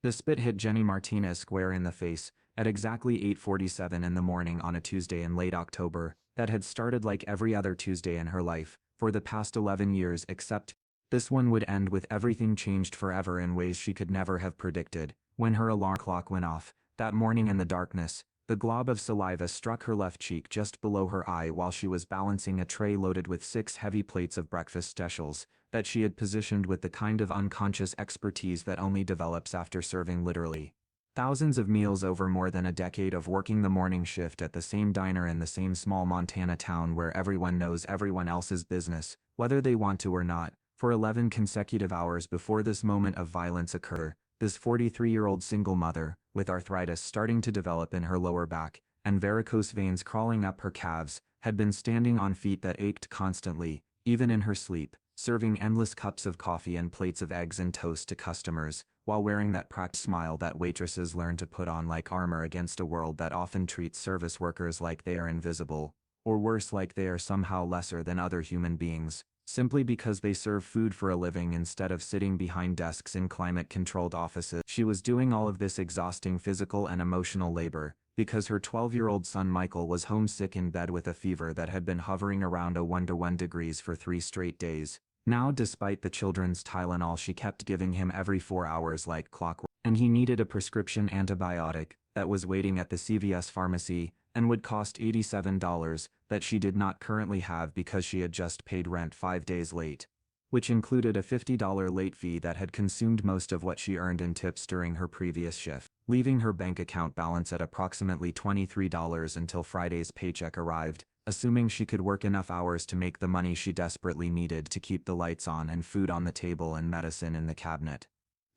The spit hit Jenny Martinez square in the face, at exactly 8:47 in the morning on a Tuesday in late October, that had started like every other Tuesday in her life, for the past 11 years except, this one would end with everything changed forever in ways she could never have predicted. When her alarm clock went off, that morning in the darkness, the glob of saliva struck her left cheek just below her eye while she was balancing a tray loaded with 6 heavy plates of breakfast specials, that she had positioned with the kind of unconscious expertise that only develops after serving literally thousands of meals over more than a decade of working the morning shift at the same diner in the same small Montana town where everyone knows everyone else's business, whether they want to or not. For 11 consecutive hours before this moment of violence occurred, this 43-year-old single mother, with arthritis starting to develop in her lower back, and varicose veins crawling up her calves, had been standing on feet that ached constantly, even in her sleep, serving endless cups of coffee and plates of eggs and toast to customers, while wearing that cracked smile that waitresses learn to put on like armor against a world that often treats service workers like they are invisible, or worse, like they are somehow lesser than other human beings, simply because they serve food for a living instead of sitting behind desks in climate-controlled offices. She was doing all of this exhausting physical and emotional labor, because her 12-year-old son Michael was homesick in bed with a fever that had been hovering around a 101 degrees for 3 straight days. Now, despite the children's Tylenol she kept giving him every 4 hours like clockwork, and he needed a prescription antibiotic that was waiting at the CVS pharmacy and would cost $87, that she did not currently have because she had just paid rent 5 days late, which included a $50 late fee that had consumed most of what she earned in tips during her previous shift, leaving her bank account balance at approximately $23 until Friday's paycheck arrived, assuming she could work enough hours to make the money she desperately needed to keep the lights on and food on the table and medicine in the cabinet.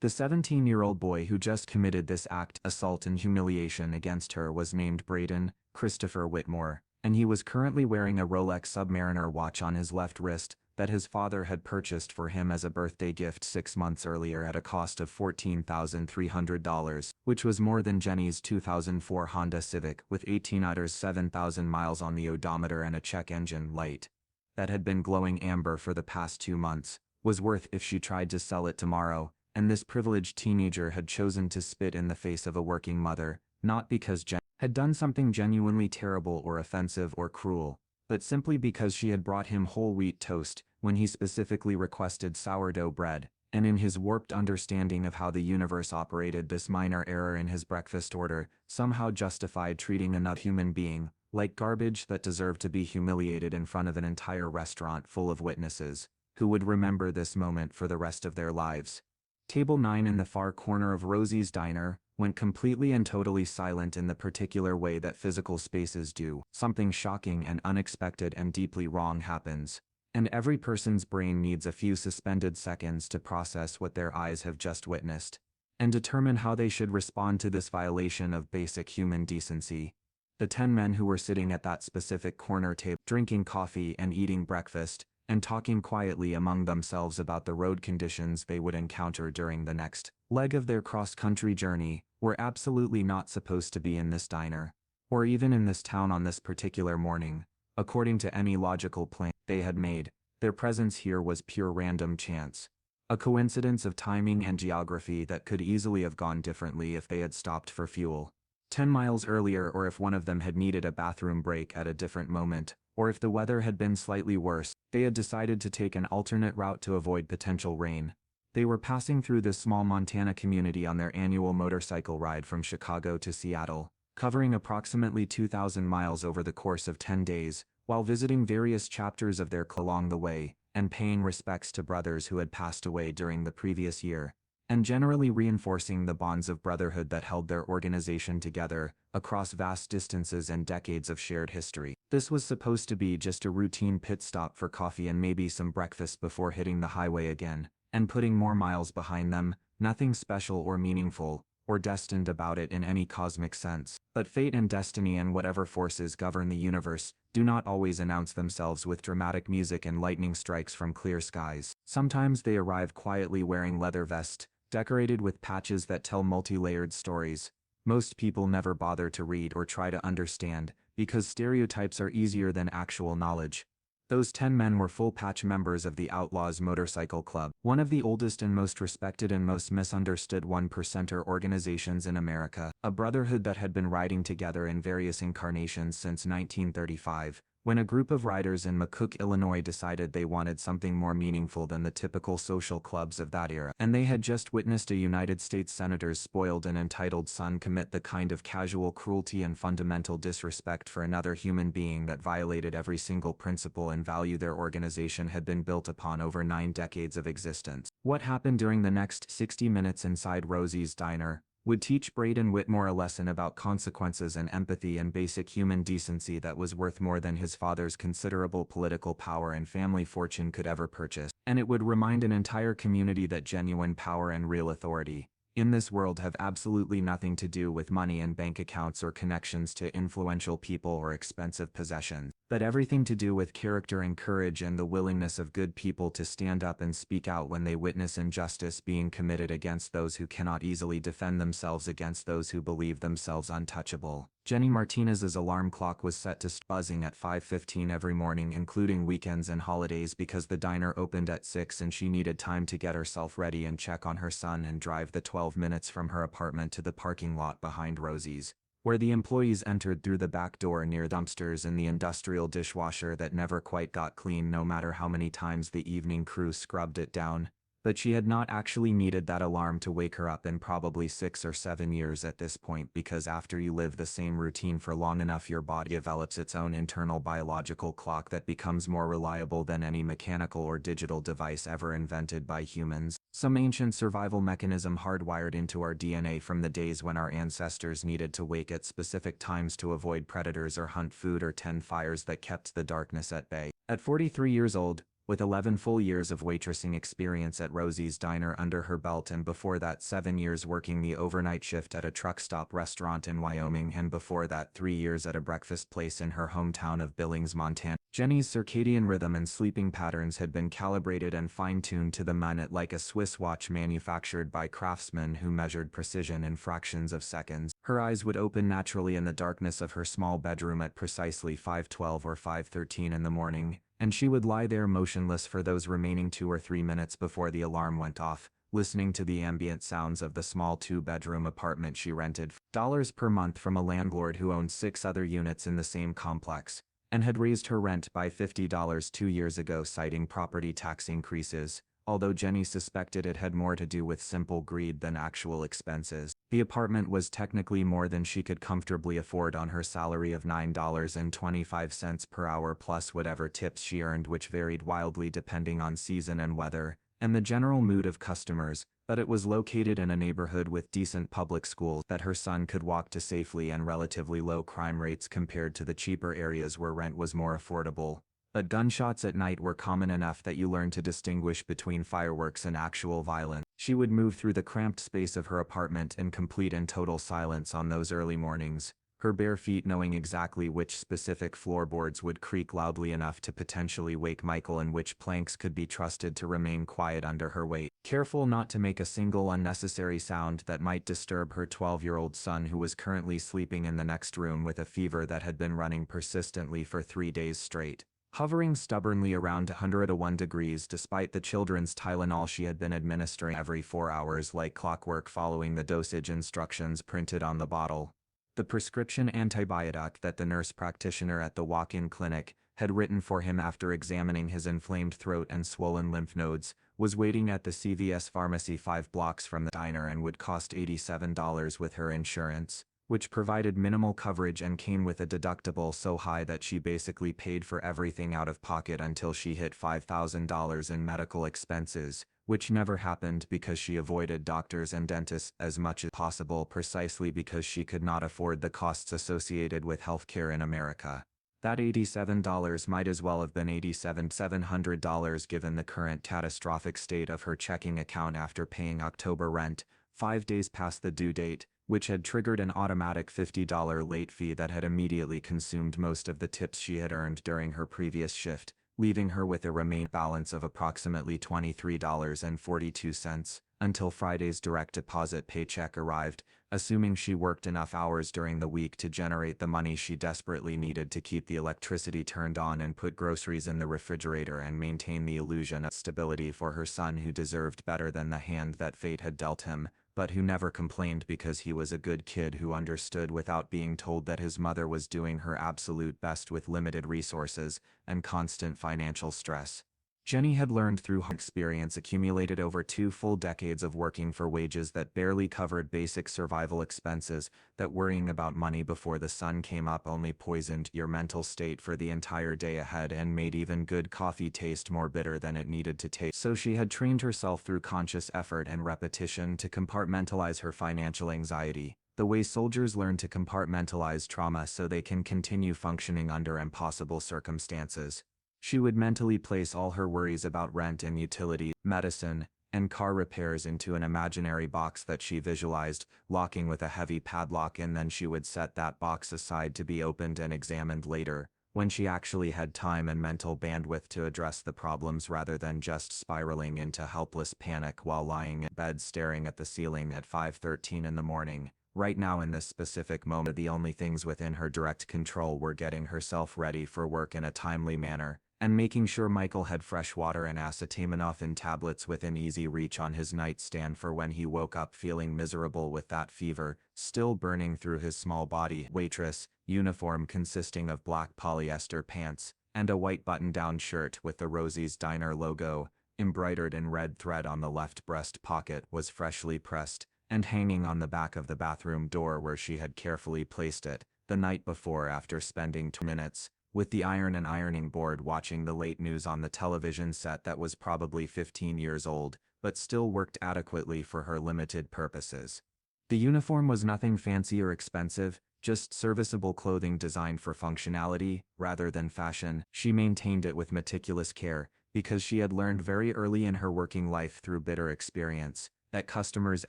The 17-year-old boy who just committed this act, assault and humiliation against her, was named Braden Christopher Whitmore, and he was currently wearing a Rolex Submariner watch on his left wrist that his father had purchased for him as a birthday gift 6 months earlier at a cost of $14,300, which was more than Jenny's 2004 Honda Civic with 18 others 7,000 miles on the odometer and a check engine light that had been glowing amber for the past 2 months, was worth if she tried to sell it tomorrow. And this privileged teenager had chosen to spit in the face of a working mother, not because Jen had done something genuinely terrible or offensive or cruel, but simply because she had brought him whole wheat toast when he specifically requested sourdough bread, and in his warped understanding of how the universe operated, this minor error in his breakfast order somehow justified treating another human being like garbage that deserved to be humiliated in front of an entire restaurant full of witnesses, who would remember this moment for the rest of their lives. Table 9 in the far corner of Rosie's diner went completely and totally silent in the particular way that physical spaces do. Something shocking and unexpected and deeply wrong happens, and every person's brain needs a few suspended seconds to process what their eyes have just witnessed, and determine how they should respond to this violation of basic human decency. The 10 men who were sitting at that specific corner table, drinking coffee and eating breakfast, and talking quietly among themselves about the road conditions they would encounter during the next leg of their cross-country journey, were absolutely not supposed to be in this diner, or even in this town on this particular morning. According to any logical plan they had made, their presence here was pure random chance, a coincidence of timing and geography that could easily have gone differently if they had stopped for fuel 10 miles earlier, or if one of them had needed a bathroom break at a different moment, or if the weather had been slightly worse. They had decided to take an alternate route to avoid potential rain. They were passing through this small Montana community on their annual motorcycle ride from Chicago to Seattle, covering approximately 2,000 miles over the course of 10 days, while visiting various chapters of their clan along the way, and paying respects to brothers who had passed away during the previous year, and generally reinforcing the bonds of brotherhood that held their organization together across vast distances and decades of shared history. This was supposed to be just a routine pit stop for coffee and maybe some breakfast before hitting the highway again, and putting more miles behind them, nothing special or meaningful, or destined about it in any cosmic sense. But fate and destiny and whatever forces govern the universe do not always announce themselves with dramatic music and lightning strikes from clear skies. Sometimes they arrive quietly wearing leather vests, decorated with patches that tell multi-layered stories most people never bother to read or try to understand, because stereotypes are easier than actual knowledge. Those 10 men were full-patch members of the Outlaws Motorcycle Club, one of the oldest and most respected and most misunderstood one-percenter organizations in America, a brotherhood that had been riding together in various incarnations since 1935, when a group of riders in McCook, Illinois decided they wanted something more meaningful than the typical social clubs of that era. And they had just witnessed a United States senator's spoiled and entitled son commit the kind of casual cruelty and fundamental disrespect for another human being that violated every single principle and value their organization had been built upon over 9 decades of existence. What happened during the next 60 minutes inside Rosie's diner would teach Braden Whitmore a lesson about consequences and empathy and basic human decency that was worth more than his father's considerable political power and family fortune could ever purchase. And it would remind an entire community that genuine power and real authority in this world have absolutely nothing to do with money and bank accounts or connections to influential people or expensive possessions, but everything to do with character and courage and the willingness of good people to stand up and speak out when they witness injustice being committed against those who cannot easily defend themselves against those who believe themselves untouchable. Jenny Martinez's alarm clock was set to buzzing at 5:15 every morning, including weekends and holidays, because the diner opened at 6 and she needed time to get herself ready and check on her son and drive the 12 minutes from her apartment to the parking lot behind Rosie's, where the employees entered through the back door near dumpsters in the industrial dishwasher that never quite got clean no matter how many times the evening crew scrubbed it down. But she had not actually needed that alarm to wake her up in probably 6 or 7 years at this point, because after you live the same routine for long enough, your body develops its own internal biological clock that becomes more reliable than any mechanical or digital device ever invented by humans. Some ancient survival mechanism hardwired into our DNA from the days when our ancestors needed to wake at specific times to avoid predators or hunt food or tend fires that kept the darkness at bay. At 43 years old, with 11 full years of waitressing experience at Rosie's Diner under her belt, and before that 7 years working the overnight shift at a truck stop restaurant in Wyoming, and before that 3 years at a breakfast place in her hometown of Billings, Montana, Jenny's circadian rhythm and sleeping patterns had been calibrated and fine-tuned to the minute like a Swiss watch manufactured by craftsmen who measured precision in fractions of seconds. Her eyes would open naturally in the darkness of her small bedroom at precisely 5:12 or 5:13 in the morning, and she would lie there motionless for those remaining 2 or 3 minutes before the alarm went off, listening to the ambient sounds of the small 2-bedroom apartment she rented dollars per month from a landlord who owned 6 other units in the same complex, and had raised her rent by $50 2 years ago, citing property tax increases, although Jenny suspected it had more to do with simple greed than actual expenses. The apartment was technically more than she could comfortably afford on her salary of $9.25 per hour plus whatever tips she earned, which varied wildly depending on season and weather, and the general mood of customers, but it was located in a neighborhood with decent public schools that her son could walk to safely and relatively low crime rates compared to the cheaper areas where rent was more affordable. But gunshots at night were common enough that you learned to distinguish between fireworks and actual violence. She would move through the cramped space of her apartment in complete and total silence on those early mornings, her bare feet knowing exactly which specific floorboards would creak loudly enough to potentially wake Michael and which planks could be trusted to remain quiet under her weight, careful not to make a single unnecessary sound that might disturb her 12-year-old son, who was currently sleeping in the next room with a fever that had been running persistently for 3 days straight, hovering stubbornly around 101 degrees despite the children's Tylenol she had been administering every 4 hours like clockwork, following the dosage instructions printed on the bottle. The prescription antibiotic that the nurse practitioner at the walk-in clinic had written for him after examining his inflamed throat and swollen lymph nodes was waiting at the CVS pharmacy 5 blocks from the diner and would cost $87 with her insurance, which provided minimal coverage and came with a deductible so high that she basically paid for everything out of pocket until she hit $5,000 in medical expenses, which never happened because she avoided doctors and dentists as much as possible precisely because she could not afford the costs associated with healthcare in America. That $87 might as well have been $87,700 given the current catastrophic state of her checking account after paying October rent, 5 days past the due date, which had triggered an automatic $50 late fee that had immediately consumed most of the tips she had earned during her previous shift, leaving her with a remaining balance of approximately $23.42. until Friday's direct deposit paycheck arrived, assuming she worked enough hours during the week to generate the money she desperately needed to keep the electricity turned on and put groceries in the refrigerator and maintain the illusion of stability for her son, who deserved better than the hand that fate had dealt him, but who never complained because he was a good kid who understood without being told that his mother was doing her absolute best with limited resources and constant financial stress. Jenny had learned through hard experience accumulated over 2 full decades of working for wages that barely covered basic survival expenses, that worrying about money before the sun came up only poisoned your mental state for the entire day ahead and made even good coffee taste more bitter than it needed to taste. So she had trained herself through conscious effort and repetition to compartmentalize her financial anxiety, the way soldiers learn to compartmentalize trauma so they can continue functioning under impossible circumstances. She would mentally place all her worries about rent and utilities, medicine, and car repairs into an imaginary box that she visualized, locking with a heavy padlock, and then she would set that box aside to be opened and examined later, when she actually had time and mental bandwidth to address the problems rather than just spiraling into helpless panic while lying in bed staring at the ceiling at 5:13 in the morning. Right now, in this specific moment, the only things within her direct control were getting herself ready for work in a timely manner, and making sure Michael had fresh water and acetaminophen tablets within easy reach on his nightstand for when he woke up feeling miserable with that fever still burning through his small body. Waitress uniform consisting of black polyester pants and a white button-down shirt with the Rosie's Diner logo, embroidered in red thread on the left breast pocket, was freshly pressed and hanging on the back of the bathroom door where she had carefully placed it the night before after spending 2 minutes with the iron and ironing board watching the late news on the television set that was probably 15 years old, but still worked adequately for her limited purposes. The uniform was nothing fancy or expensive, just serviceable clothing designed for functionality, rather than fashion. She maintained it with meticulous care, because she had learned very early in her working life through bitter experience, that customers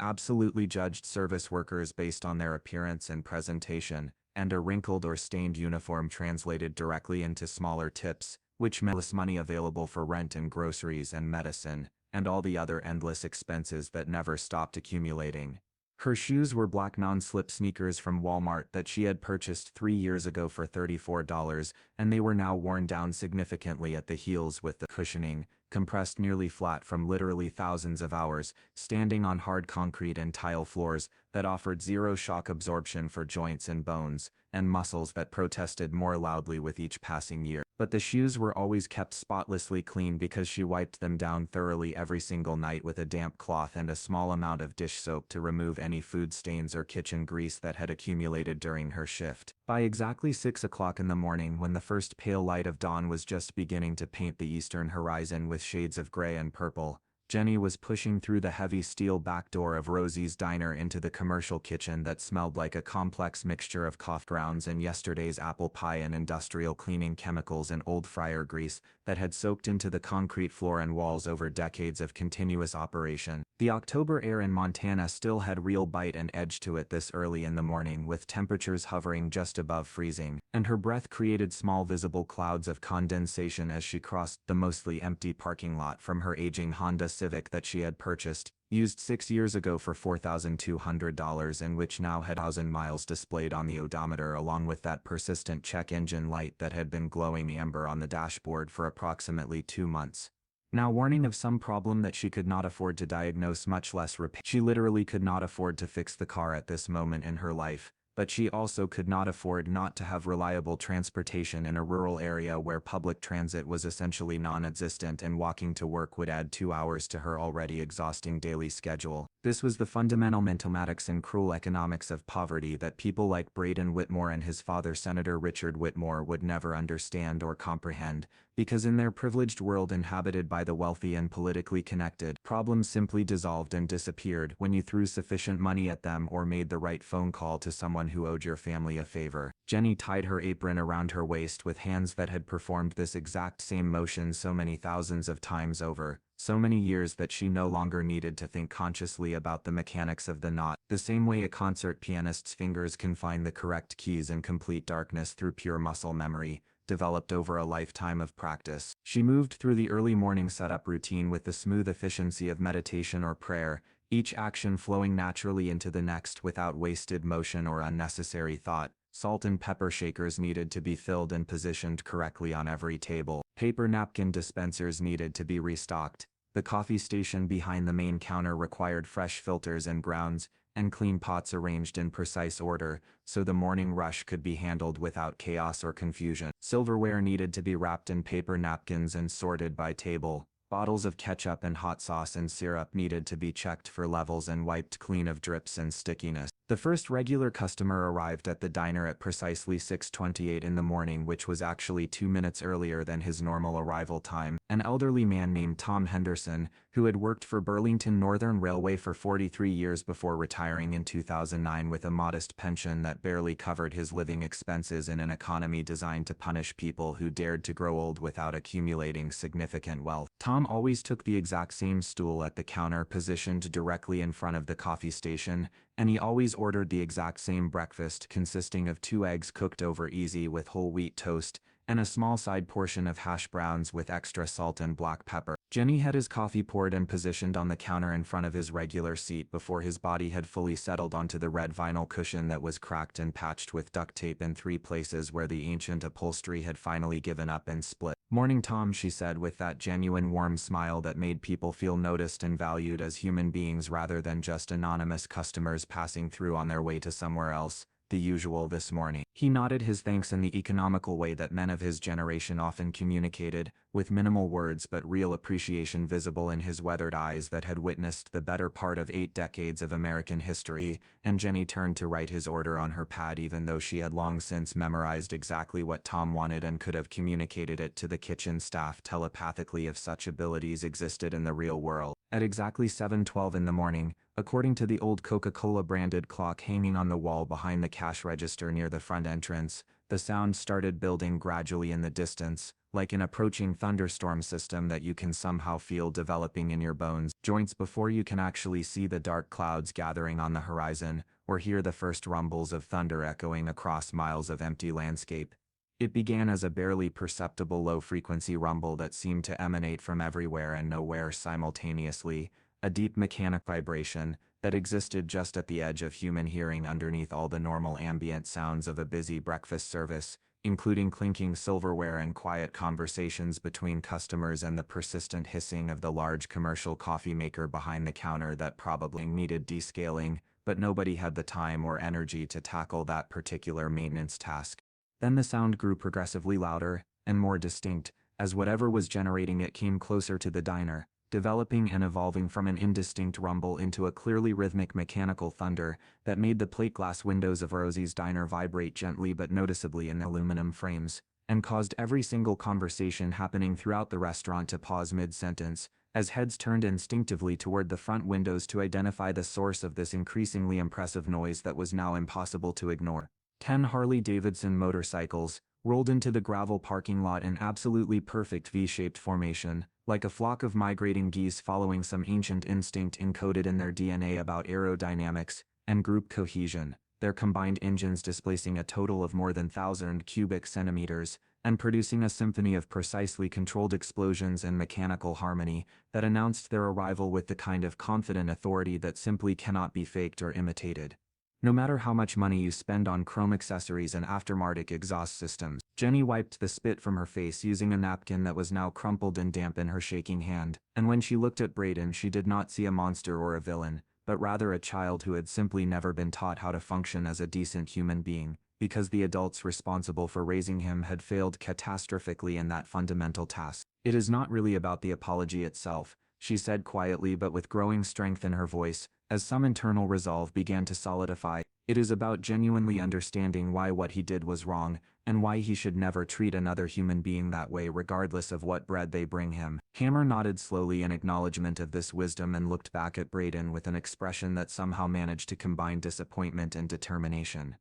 absolutely judged service workers based on their appearance and presentation, and a wrinkled or stained uniform translated directly into smaller tips, which meant less money available for rent and groceries and medicine, and all the other endless expenses that never stopped accumulating. Her shoes were black non-slip sneakers from Walmart that she had purchased 3 years ago for $34, and they were now worn down significantly at the heels with the cushioning, compressed nearly flat from literally thousands of hours, standing on hard concrete and tile floors that offered zero shock absorption for joints and bones, and muscles that protested more loudly with each passing year. But the shoes were always kept spotlessly clean because she wiped them down thoroughly every single night with a damp cloth and a small amount of dish soap to remove any food stains or kitchen grease that had accumulated during her shift. By exactly 6 o'clock in the morning, when the first pale light of dawn was just beginning to paint the eastern horizon with shades of gray and purple, Jenny was pushing through the heavy steel back door of Rosie's Diner into the commercial kitchen that smelled like a complex mixture of coffee grounds and yesterday's apple pie and industrial cleaning chemicals and old fryer grease that had soaked into the concrete floor and walls over decades of continuous operation. The October air in Montana still had real bite and edge to it this early in the morning, with temperatures hovering just above freezing, and her breath created small visible clouds of condensation as she crossed the mostly empty parking lot from her aging Honda Civic that she had purchased, used 6 years ago for $4,200, and which now had 1,000 miles displayed on the odometer, along with that persistent check engine light that had been glowing amber on the dashboard for approximately 2 months. Now warning of some problem that she could not afford to diagnose, much less repair. She literally could not afford to fix the car at this moment in her life, but she also could not afford not to have reliable transportation in a rural area where public transit was essentially non-existent and walking to work would add 2 hours to her already exhausting daily schedule. This was the fundamental mathematics and cruel economics of poverty that people like Braden Whitmore and his father Senator Richard Whitmore would never understand or comprehend, because in their privileged world inhabited by the wealthy and politically connected, problems simply dissolved and disappeared when you threw sufficient money at them or made the right phone call to someone who owed your family a favor. Jenny tied her apron around her waist with hands that had performed this exact same motion so many thousands of times over, so many years that she no longer needed to think consciously about the mechanics of the knot, the same way a concert pianist's fingers can find the correct keys in complete darkness through pure muscle memory, developed over a lifetime of practice. She moved through the early morning setup routine with the smooth efficiency of meditation or prayer, each action flowing naturally into the next without wasted motion or unnecessary thought. Salt and pepper shakers needed to be filled and positioned correctly on every table. Paper napkin dispensers needed to be restocked. The coffee station behind the main counter required fresh filters and grounds, and clean pots arranged in precise order, so the morning rush could be handled without chaos or confusion. Silverware needed to be wrapped in paper napkins and sorted by table. Bottles of ketchup and hot sauce and syrup needed to be checked for levels and wiped clean of drips and stickiness. The first regular customer arrived at the diner at precisely 6:28 in the morning, which was actually 2 minutes earlier than his normal arrival time. An elderly man named Tom Henderson, who had worked for Burlington Northern Railway for 43 years before retiring in 2009 with a modest pension that barely covered his living expenses in an economy designed to punish people who dared to grow old without accumulating significant wealth. Tom always took the exact same stool at the counter positioned directly in front of the coffee station, and he always ordered the exact same breakfast consisting of 2 eggs cooked over easy with whole wheat toast, and a small side portion of hash browns with extra salt and black pepper. Jenny had his coffee poured and positioned on the counter in front of his regular seat before his body had fully settled onto the red vinyl cushion that was cracked and patched with duct tape in 3 places where the ancient upholstery had finally given up and split. "Morning, Tom," she said with that genuine warm smile that made people feel noticed and valued as human beings rather than just anonymous customers passing through on their way to somewhere else. "The usual this morning." He nodded his thanks in the economical way that men of his generation often communicated, with minimal words but real appreciation visible in his weathered eyes that had witnessed the better part of 8 decades of American history, and Jenny turned to write his order on her pad even though she had long since memorized exactly what Tom wanted and could have communicated it to the kitchen staff telepathically if such abilities existed in the real world. At exactly 7:12 in the morning, according to the old Coca-Cola branded clock hanging on the wall behind the cash register near the front entrance, the sound started building gradually in the distance, like an approaching thunderstorm system that you can somehow feel developing in your bones joints before you can actually see the dark clouds gathering on the horizon, or hear the first rumbles of thunder echoing across miles of empty landscape. It began as a barely perceptible low-frequency rumble that seemed to emanate from everywhere and nowhere simultaneously, a deep mechanic vibration that existed just at the edge of human hearing underneath all the normal ambient sounds of a busy breakfast service, including clinking silverware and quiet conversations between customers and the persistent hissing of the large commercial coffee maker behind the counter that probably needed descaling, but nobody had the time or energy to tackle that particular maintenance task. Then the sound grew progressively louder and more distinct, as whatever was generating it came closer to the diner, developing and evolving from an indistinct rumble into a clearly rhythmic mechanical thunder that made the plate glass windows of Rosie's diner vibrate gently but noticeably in aluminum frames, and caused every single conversation happening throughout the restaurant to pause mid-sentence, as heads turned instinctively toward the front windows to identify the source of this increasingly impressive noise that was now impossible to ignore. 10 Harley-Davidson motorcycles rolled into the gravel parking lot in absolutely perfect V-shaped formation, like a flock of migrating geese following some ancient instinct encoded in their DNA about aerodynamics and group cohesion, their combined engines displacing a total of more than 1,000 cubic centimeters, and producing a symphony of precisely controlled explosions and mechanical harmony that announced their arrival with the kind of confident authority that simply cannot be faked or imitated. No matter how much money you spend on chrome accessories and aftermarket exhaust systems. Jenny wiped the spit from her face using a napkin that was now crumpled and damp in her shaking hand, and when she looked at Braden she did not see a monster or a villain, but rather a child who had simply never been taught how to function as a decent human being, because the adults responsible for raising him had failed catastrophically in that fundamental task. "It is not really about the apology itself," she said quietly but with growing strength in her voice, as some internal resolve began to solidify. "It is about genuinely understanding why what he did was wrong, and why he should never treat another human being that way regardless of what bread they bring him." Hammer nodded slowly in acknowledgement of this wisdom and looked back at Braden with an expression that somehow managed to combine disappointment and determination.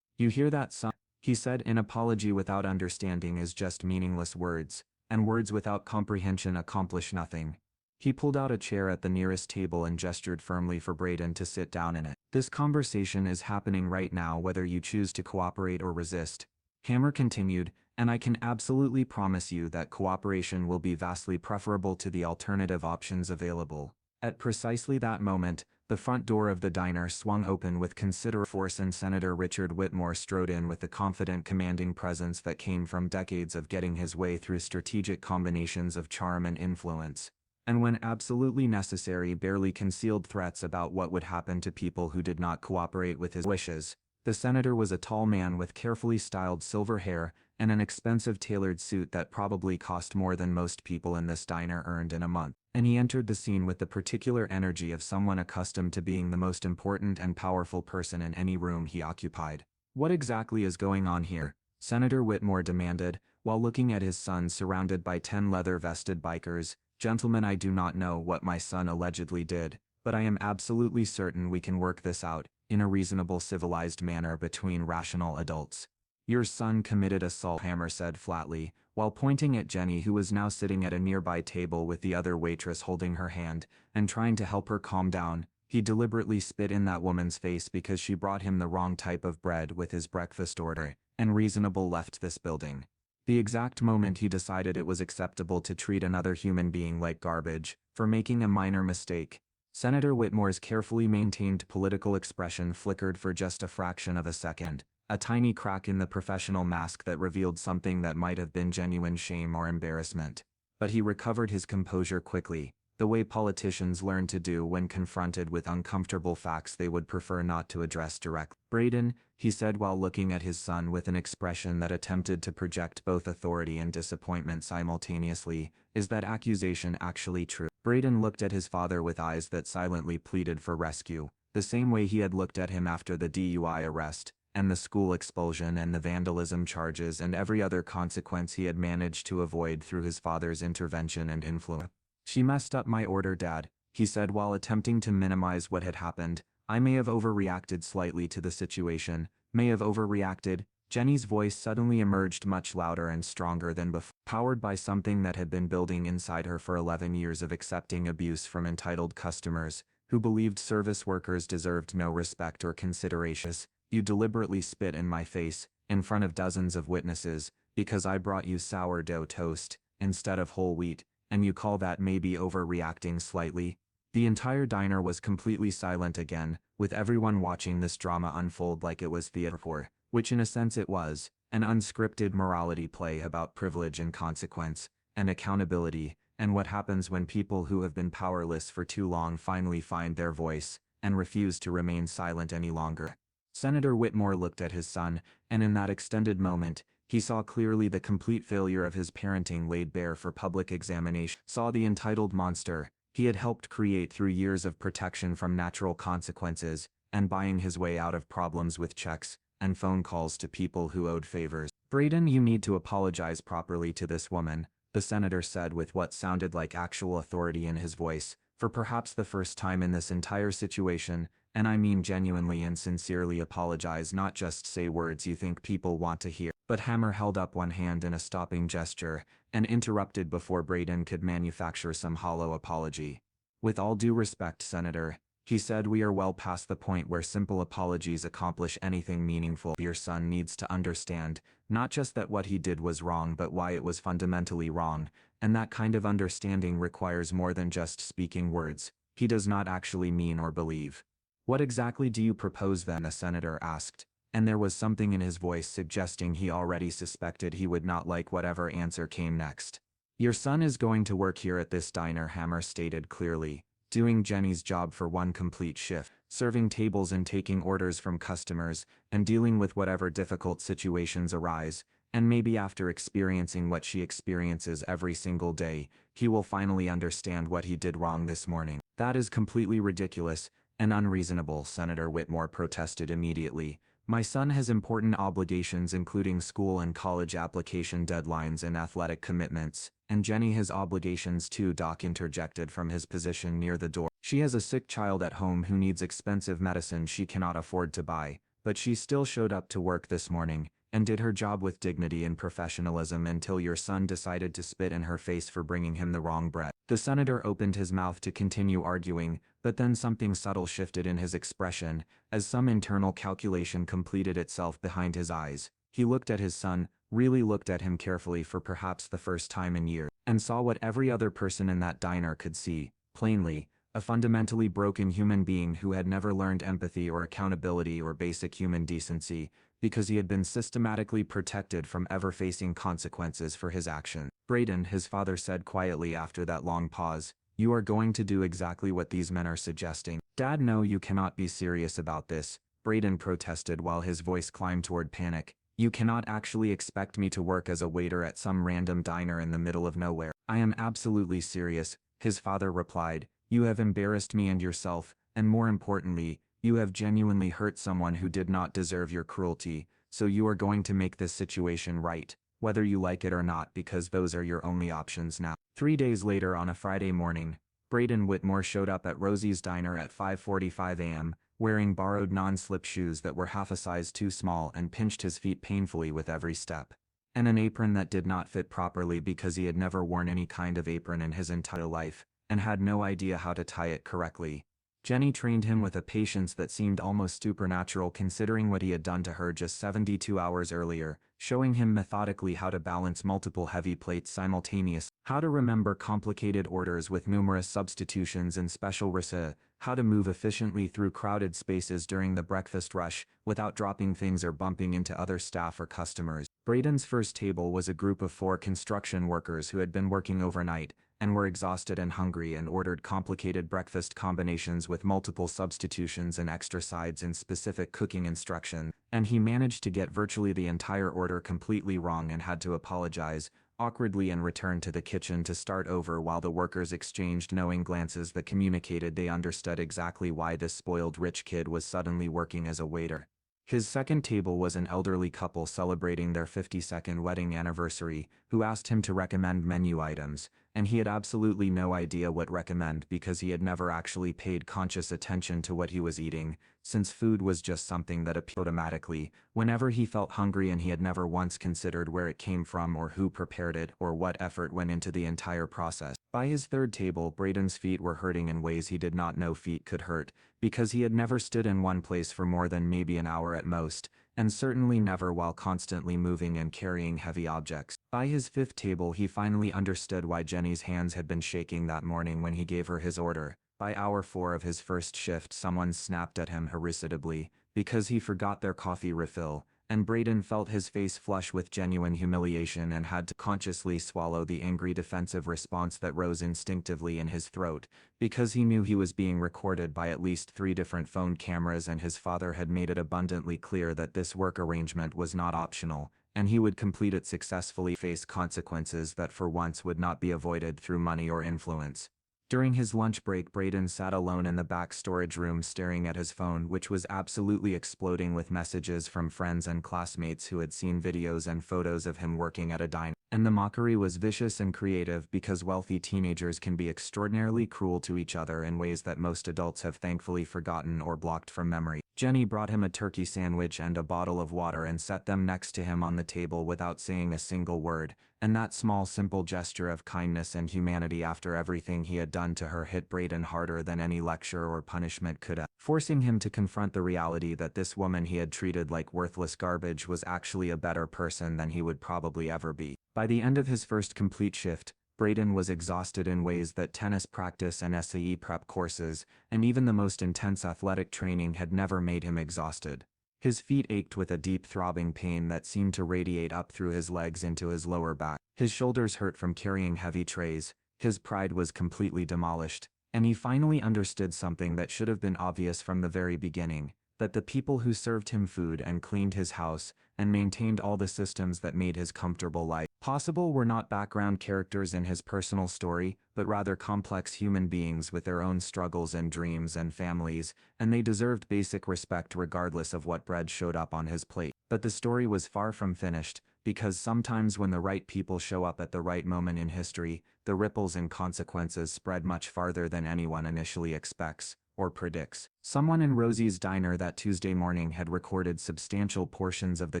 "You hear that, son?" he said. "An apology without understanding is just meaningless words, and words without comprehension accomplish nothing." He pulled out a chair at the nearest table and gestured firmly for Braden to sit down in it. "This conversation is happening right now whether you choose to cooperate or resist," Hammer continued, "and I can absolutely promise you that cooperation will be vastly preferable to the alternative options available." At precisely that moment, The front door of the diner swung open with considerable force and Senator Richard Whitmore strode in with the confident, commanding presence that came from decades of getting his way through strategic combinations of charm and influence. And when absolutely necessary, barely concealed threats about what would happen to people who did not cooperate with his wishes. The senator was a tall man with carefully styled silver hair and an expensive tailored suit that probably cost more than most people in this diner earned in a month. And he entered the scene with the particular energy of someone accustomed to being the most important and powerful person in any room he occupied. "What exactly is going on here?" Senator Whitmore demanded, while looking at his son surrounded by 10 leather-vested bikers. "Gentlemen, I do not know what my son allegedly did, but I am absolutely certain we can work this out, in a reasonable civilized manner between rational adults." "Your son committed assault," Hammer said flatly, while pointing at Jenny, who was now sitting at a nearby table with the other waitress holding her hand, and trying to help her calm down. "He deliberately spit in that woman's face because she brought him the wrong type of bread with his breakfast order, and Reasonable left this building. The exact moment he decided it was acceptable to treat another human being like garbage, for making a minor mistake." Senator Whitmore's carefully maintained political expression flickered for just a fraction of a second, a tiny crack in the professional mask that revealed something that might have been genuine shame or embarrassment. But he recovered his composure quickly, the way politicians learn to do when confronted with uncomfortable facts they would prefer not to address directly. "Braden," he said while looking at his son with an expression that attempted to project both authority and disappointment simultaneously, "is that accusation actually true?" Braden looked at his father with eyes that silently pleaded for rescue, the same way he had looked at him after the DUI arrest, and the school expulsion and the vandalism charges and every other consequence he had managed to avoid through his father's intervention and influence. "She messed up my order, Dad," he said while attempting to minimize what had happened. "I may have overreacted slightly to the situation, may have overreacted." Jenny's voice suddenly emerged much louder and stronger than before, powered by something that had been building inside her for 11 years of accepting abuse from entitled customers, who believed service workers deserved no respect or consideration. "You deliberately spit in my face, in front of dozens of witnesses, because I brought you sourdough toast, instead of whole wheat, and you call that maybe overreacting slightly?" The entire diner was completely silent again, with everyone watching this drama unfold like it was theater, which in a sense it was, an unscripted morality play about privilege and consequence, and accountability, and what happens when people who have been powerless for too long finally find their voice, and refuse to remain silent any longer. Senator Whitmore looked at his son, and in that extended moment, he saw clearly the complete failure of his parenting laid bare for public examination. Saw the entitled monster he had helped create through years of protection from natural consequences, and buying his way out of problems with checks and phone calls to people who owed favors. "Braden, you need to apologize properly to this woman," the senator said with what sounded like actual authority in his voice, "for perhaps the first time in this entire situation, and I mean genuinely and sincerely apologize, not just say words you think people want to hear." But Hammer held up one hand in a stopping gesture, and interrupted before Braden could manufacture some hollow apology. "With all due respect, Senator," he said, "we are well past the point where simple apologies accomplish anything meaningful. Your son needs to understand, not just that what he did was wrong but why it was fundamentally wrong, and that kind of understanding requires more than just speaking words he does not actually mean or believe." "What exactly do you propose then?" the senator asked, and there was something in his voice suggesting he already suspected he would not like whatever answer came next. "Your son is going to work here at this diner," Hammer stated clearly, "doing Jenny's job for one complete shift, serving tables and taking orders from customers, and dealing with whatever difficult situations arise, and maybe after experiencing what she experiences every single day, he will finally understand what he did wrong this morning." "That is completely ridiculous and unreasonable," Senator Whitmore protested immediately. "My son has important obligations including school and college application deadlines and athletic commitments, and Jenny has obligations too," Doc interjected from his position near the door. "She has a sick child at home who needs expensive medicine she cannot afford to buy, but she still showed up to work this morning, and did her job with dignity and professionalism until your son decided to spit in her face for bringing him the wrong bread." The senator opened his mouth to continue arguing, but then something subtle shifted in his expression, as some internal calculation completed itself behind his eyes. He looked at his son, really looked at him carefully for perhaps the first time in years, and saw what every other person in that diner could see, plainly, a fundamentally broken human being who had never learned empathy or accountability or basic human decency, because he had been systematically protected from ever facing consequences for his actions. Braden, his father said quietly after that long pause, "You are going to do exactly what these men are suggesting." "Dad, no, you cannot be serious about this," Braden protested while his voice climbed toward panic. "You cannot actually expect me to work as a waiter at some random diner in the middle of nowhere." "I am absolutely serious," his father replied. "You have embarrassed me and yourself, and more importantly, you have genuinely hurt someone who did not deserve your cruelty, so you are going to make this situation right, whether you like it or not, because those are your only options now." 3 days later, on a Friday morning, Braden Whitmore showed up at Rosie's Diner at 5:45 a.m., wearing borrowed non-slip shoes that were half a size too small and pinched his feet painfully with every step, and an apron that did not fit properly because he had never worn any kind of apron in his entire life, and had no idea how to tie it correctly. Jenny trained him with a patience that seemed almost supernatural considering what he had done to her just 72 hours earlier, showing him methodically how to balance multiple heavy plates simultaneously, how to remember complicated orders with numerous substitutions and special recipes, how to move efficiently through crowded spaces during the breakfast rush without dropping things or bumping into other staff or customers. Braden's first table was a group of 4 construction workers who had been working overnight, and were exhausted and hungry, and ordered complicated breakfast combinations with multiple substitutions and extra sides in specific cooking instructions, and he managed to get virtually the entire order completely wrong and had to apologize awkwardly and return to the kitchen to start over while the workers exchanged knowing glances that communicated they understood exactly why this spoiled rich kid was suddenly working as a waiter. His second table was an elderly couple celebrating their 52nd wedding anniversary, who asked him to recommend menu items, and he had absolutely no idea what recommend because he had never actually paid conscious attention to what he was eating, since food was just something that appeared automatically whenever he felt hungry, and he had never once considered where it came from or who prepared it or what effort went into the entire process. By his third table, Braden's feet were hurting in ways he did not know feet could hurt, because he had never stood in one place for more than maybe an hour at most, and certainly never while constantly moving and carrying heavy objects. By his fifth table, he finally understood why Jenny's hands had been shaking that morning when he gave her his order. By hour 4 of his first shift, someone snapped at him irascibly because he forgot their coffee refill, and Braden felt his face flush with genuine humiliation and had to consciously swallow the angry defensive response that rose instinctively in his throat, because he knew he was being recorded by at least 3 different phone cameras, and his father had made it abundantly clear that this work arrangement was not optional, and he would complete it successfully, face consequences that for once would not be avoided through money or influence. During his lunch break, Braden sat alone in the back storage room staring at his phone, which was absolutely exploding with messages from friends and classmates who had seen videos and photos of him working at a diner. And the mockery was vicious and creative, because wealthy teenagers can be extraordinarily cruel to each other in ways that most adults have thankfully forgotten or blocked from memory. Jenny brought him a turkey sandwich and a bottle of water and set them next to him on the table without saying a single word, and that small simple gesture of kindness and humanity after everything he had done to her hit Braden harder than any lecture or punishment could have, forcing him to confront the reality that this woman he had treated like worthless garbage was actually a better person than he would probably ever be. By the end of his first complete shift, Braden was exhausted in ways that tennis practice and SAE prep courses, and even the most intense athletic training had never made him exhausted. His feet ached with a deep throbbing pain that seemed to radiate up through his legs into his lower back. His shoulders hurt from carrying heavy trays, his pride was completely demolished, and he finally understood something that should have been obvious from the very beginning, that the people who served him food and cleaned his house and maintained all the systems that made his comfortable life possible were not background characters in his personal story, but rather complex human beings with their own struggles and dreams and families, and they deserved basic respect regardless of what bread showed up on his plate. But the story was far from finished, because sometimes when the right people show up at the right moment in history, the ripples and consequences spread much farther than anyone initially expects or predicts. Someone in Rosie's Diner that Tuesday morning had recorded substantial portions of the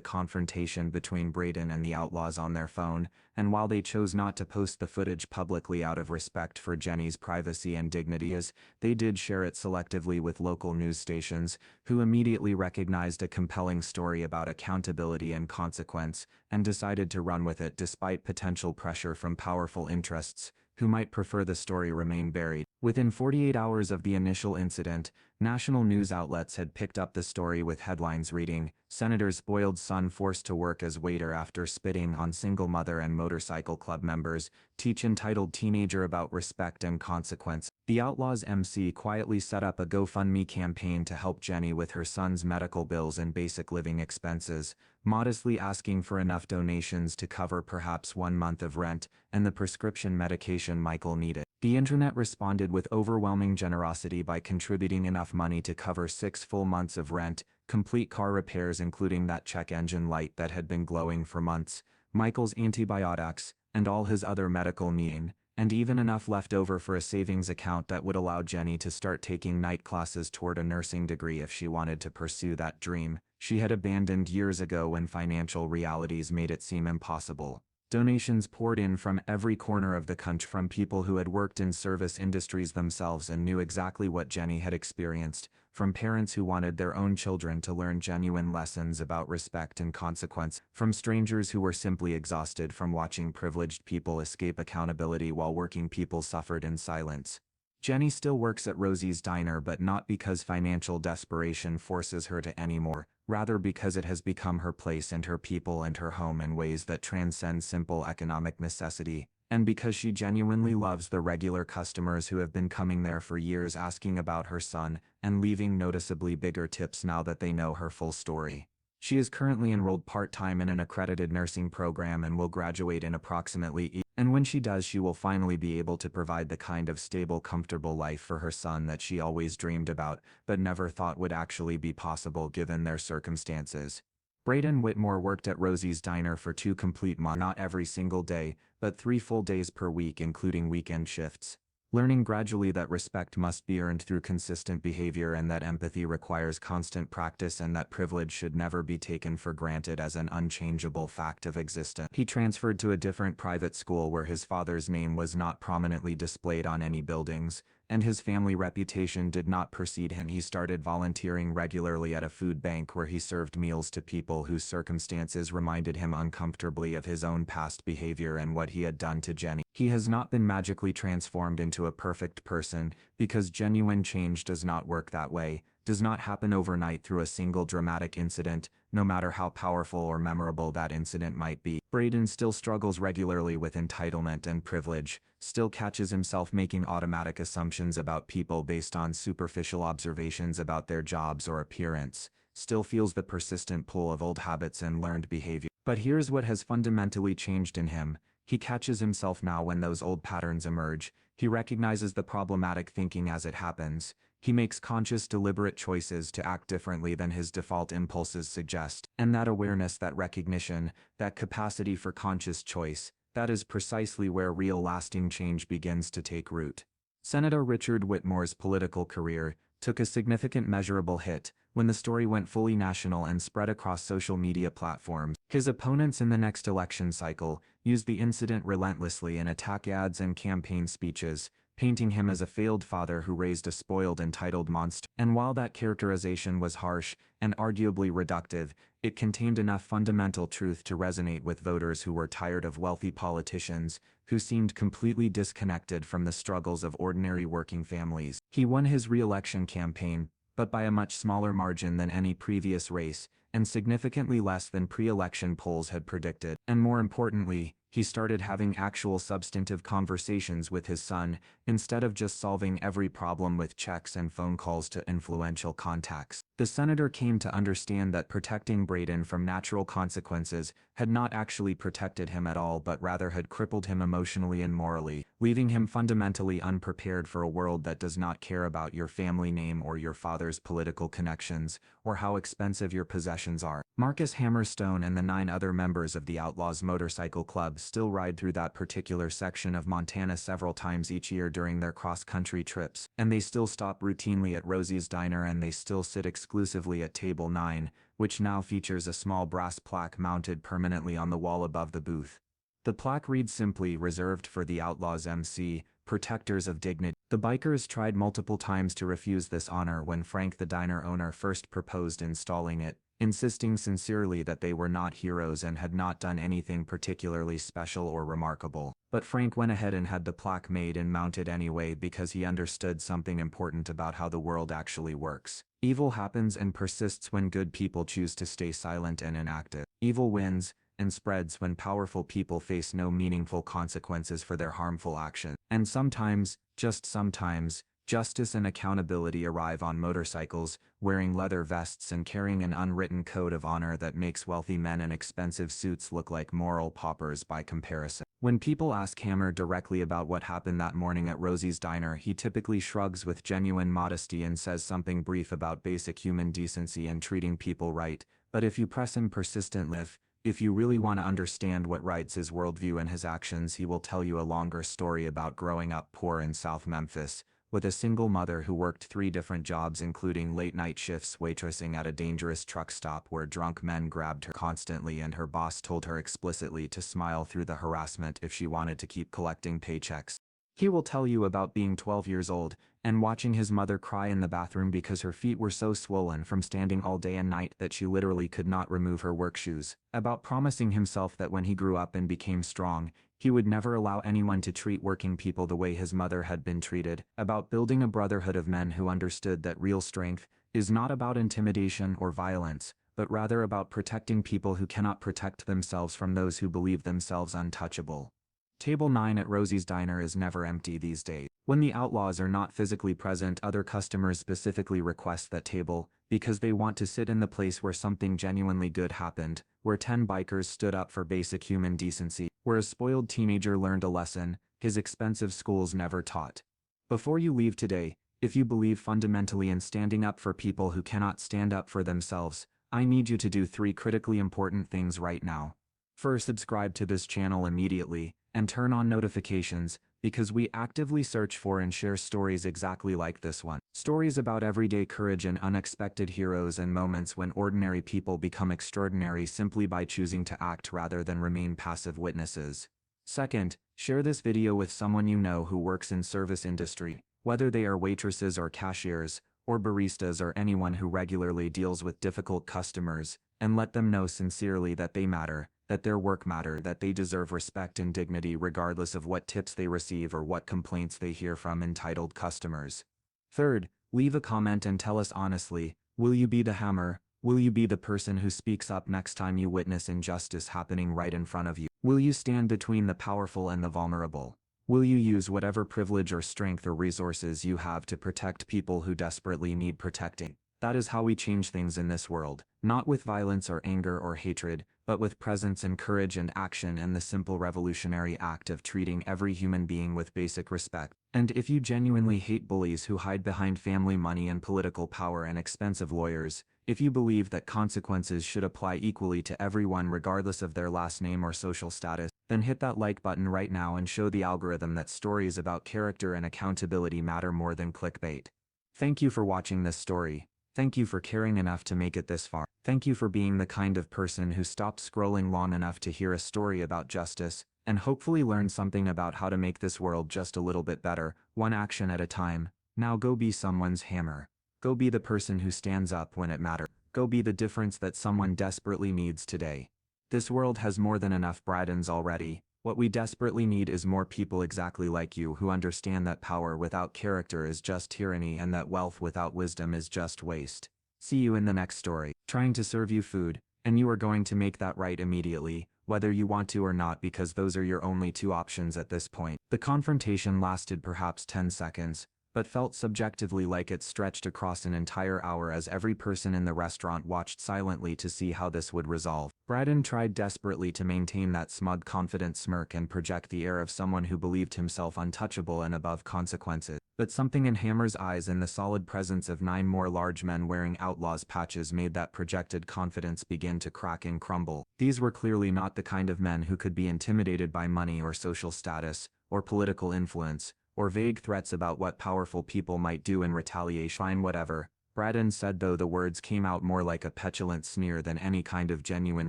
confrontation between Braden and the Outlaws on their phone, and while they chose not to post the footage publicly out of respect for Jenny's privacy and dignity, they did share it selectively with local news stations, who immediately recognized a compelling story about accountability and consequence, and decided to run with it despite potential pressure from powerful interests, who might prefer the story remain buried. Within 48 hours of the initial incident, national news outlets had picked up the story with headlines reading, "Senator's spoiled son forced to work as waiter after spitting on single mother and motorcycle club members, teach entitled teenager about respect and consequence." The Outlaws MC quietly set up a GoFundMe campaign to help Jenny with her son's medical bills and basic living expenses, modestly asking for enough donations to cover perhaps 1 month of rent and the prescription medication Michael needed. The internet responded with overwhelming generosity by contributing enough money to cover 6 full months of rent, complete car repairs including that check engine light that had been glowing for months, Michael's antibiotics, and all his other medical needing, and even enough left over for a savings account that would allow Jenny to start taking night classes toward a nursing degree if she wanted to pursue that dream she had abandoned years ago when financial realities made it seem impossible. Donations poured in from every corner of the country, from people who had worked in service industries themselves and knew exactly what Jenny had experienced, from parents who wanted their own children to learn genuine lessons about respect and consequence, from strangers who were simply exhausted from watching privileged people escape accountability while working people suffered in silence. Jenny still works at Rosie's Diner, but not because financial desperation forces her to anymore, rather because it has become her place and her people and her home in ways that transcend simple economic necessity, and because she genuinely loves the regular customers who have been coming there for years asking about her son and leaving noticeably bigger tips now that they know her full story. She is currently enrolled part-time in an accredited nursing program and will graduate in approximately and when she does, she will finally be able to provide the kind of stable, comfortable life for her son that she always dreamed about, but never thought would actually be possible given their circumstances. Braden Whitmore worked at Rosie's Diner for 2 complete months, not every single day, but 3 full days per week including weekend shifts. Learning gradually that respect must be earned through consistent behavior and that empathy requires constant practice and that privilege should never be taken for granted as an unchangeable fact of existence. He transferred to a different private school where his father's name was not prominently displayed on any buildings, and his family reputation did not precede him. He started volunteering regularly at a food bank where he served meals to people whose circumstances reminded him uncomfortably of his own past behavior and what he had done to Jenny. He has not been magically transformed into a perfect person, because genuine change does not work that way, does not happen overnight through a single dramatic incident, no matter how powerful or memorable that incident might be. Braden still struggles regularly with entitlement and privilege, still catches himself making automatic assumptions about people based on superficial observations about their jobs or appearance, still feels the persistent pull of old habits and learned behavior. But here's what has fundamentally changed in him. He catches himself now when those old patterns emerge. He recognizes the problematic thinking as it happens. He makes conscious, deliberate choices to act differently than his default impulses suggest. And that awareness, that recognition, that capacity for conscious choice, that is precisely where real lasting change begins to take root. Senator Richard Whitmore's political career took a significant measurable hit when the story went fully national and spread across social media platforms. His opponents in the next election cycle used the incident relentlessly in attack ads and campaign speeches, painting him as a failed father who raised a spoiled, entitled monster. And while that characterization was harsh and arguably reductive, it contained enough fundamental truth to resonate with voters who were tired of wealthy politicians who seemed completely disconnected from the struggles of ordinary working families. He won his re-election campaign, but by a much smaller margin than any previous race, and significantly less than pre-election polls had predicted. And more importantly, he started having actual substantive conversations with his son, instead of just solving every problem with checks and phone calls to influential contacts. The senator came to understand that protecting Braden from natural consequences had not actually protected him at all, but rather had crippled him emotionally and morally, leaving him fundamentally unprepared for a world that does not care about your family name or your father's political connections, or how expensive your possessions are. Marcus Hammerstone and the 9 other members of the Outlaws Motorcycle Club still ride through that particular section of Montana several times each year during their cross-country trips, and they still stop routinely at Rosie's Diner, and they still sit exclusively at Table 9, which now features a small brass plaque mounted permanently on the wall above the booth. The plaque reads simply, "Reserved for the Outlaws MC, Protectors of Dignity." The bikers tried multiple times to refuse this honor when Frank, the diner owner, first proposed installing it, insisting sincerely that they were not heroes and had not done anything particularly special or remarkable. But Frank went ahead and had the plaque made and mounted anyway because he understood something important about how the world actually works. Evil happens and persists when good people choose to stay silent and inactive. Evil wins and spreads when powerful people face no meaningful consequences for their harmful actions. And sometimes, just sometimes, justice and accountability arrive on motorcycles, wearing leather vests and carrying an unwritten code of honor that makes wealthy men in expensive suits look like moral paupers by comparison. When people ask Hammer directly about what happened that morning at Rosie's diner, he typically shrugs with genuine modesty and says something brief about basic human decency and treating people right. But if you press him persistently, if you really want to understand what writes his worldview and his actions, he will tell you a longer story about growing up poor in South Memphis, with a single mother who worked 3 different jobs including late-night shifts waitressing at a dangerous truck stop where drunk men grabbed her constantly and her boss told her explicitly to smile through the harassment if she wanted to keep collecting paychecks. He will tell you about being 12 years old and watching his mother cry in the bathroom because her feet were so swollen from standing all day and night that she literally could not remove her work shoes, about promising himself that when he grew up and became strong, he would never allow anyone to treat working people the way his mother had been treated, about building a brotherhood of men who understood that real strength is not about intimidation or violence, but rather about protecting people who cannot protect themselves from those who believe themselves untouchable. Table 9 at Rosie's Diner is never empty these days. When the Outlaws are not physically present, other customers specifically request that table because they want to sit in the place where something genuinely good happened, where 10 bikers stood up for basic human decency, where a spoiled teenager learned a lesson his expensive schools never taught. Before you leave today, if you believe fundamentally in standing up for people who cannot stand up for themselves, I need you to do 3 critically important things right now. First, subscribe to this channel immediately, and turn on notifications, because we actively search for and share stories exactly like this one. Stories about everyday courage and unexpected heroes and moments when ordinary people become extraordinary simply by choosing to act rather than remain passive witnesses. Second, share this video with someone you know who works in service industry, whether they are waitresses or cashiers, or baristas or anyone who regularly deals with difficult customers, and let them know sincerely that they matter, that their work matter, that they deserve respect and dignity regardless of what tips they receive or what complaints they hear from entitled customers. Third, leave a comment and tell us honestly, will you be the Hammer? Will you be the person who speaks up next time you witness injustice happening right in front of you? Will you stand between the powerful and the vulnerable? Will you use whatever privilege or strength or resources you have to protect people who desperately need protecting? That is how we change things in this world, not with violence or anger or hatred, but with presence and courage and action and the simple revolutionary act of treating every human being with basic respect. And if you genuinely hate bullies who hide behind family money and political power and expensive lawyers, if you believe that consequences should apply equally to everyone regardless of their last name or social status, then hit that like button right now and show the algorithm that stories about character and accountability matter more than clickbait. Thank you for watching this story. Thank you for caring enough to make it this far. Thank you for being the kind of person who stopped scrolling long enough to hear a story about justice, and hopefully learn something about how to make this world just a little bit better, one action at a time. Now go be someone's hammer. Go be the person who stands up when it matters. Go be the difference that someone desperately needs today. This world has more than enough Bradens already. What we desperately need is more people exactly like you who understand that power without character is just tyranny and that wealth without wisdom is just waste. See you in the next story. Trying to serve you food, and you are going to make that right immediately, whether you want to or not, because those are your only 2 options at this point. The confrontation lasted perhaps 10 seconds, but felt subjectively like it stretched across an entire hour as every person in the restaurant watched silently to see how this would resolve. Braden tried desperately to maintain that smug, confident smirk and project the air of someone who believed himself untouchable and above consequences. But something in Hammer's eyes and the solid presence of 9 more large men wearing Outlaws patches made that projected confidence begin to crack and crumble. These were clearly not the kind of men who could be intimidated by money or social status, or political influence, or vague threats about what powerful people might do in retaliation. Fine, whatever, Braden said, though the words came out more like a petulant sneer than any kind of genuine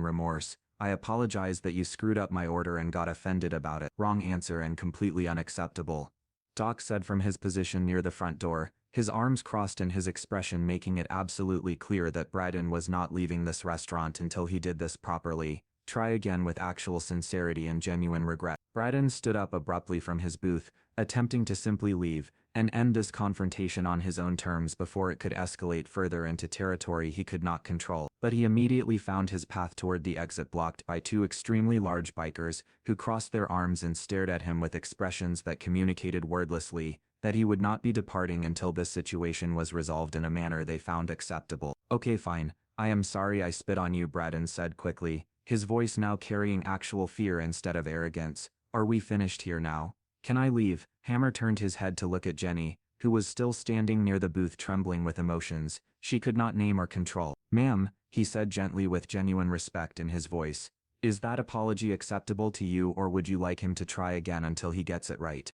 remorse. I apologize that you screwed up my order and got offended about it. Wrong answer and completely unacceptable, Doc said from his position near the front door, his arms crossed and his expression making it absolutely clear that Braden was not leaving this restaurant until he did this properly. Try again with actual sincerity and genuine regret. Braden stood up abruptly from his booth, attempting to simply leave and end this confrontation on his own terms before it could escalate further into territory he could not control. But he immediately found his path toward the exit blocked by two extremely large bikers who crossed their arms and stared at him with expressions that communicated wordlessly that he would not be departing until this situation was resolved in a manner they found acceptable. Okay, fine. I am sorry I spit on you, Braden said quickly, his voice now carrying actual fear instead of arrogance. Are we finished here now? Can I leave? Hammer turned his head to look at Jenny, who was still standing near the booth trembling with emotions she could not name or control. Ma'am, he said gently with genuine respect in his voice, is that apology acceptable to you, or would you like him to try again until he gets it right?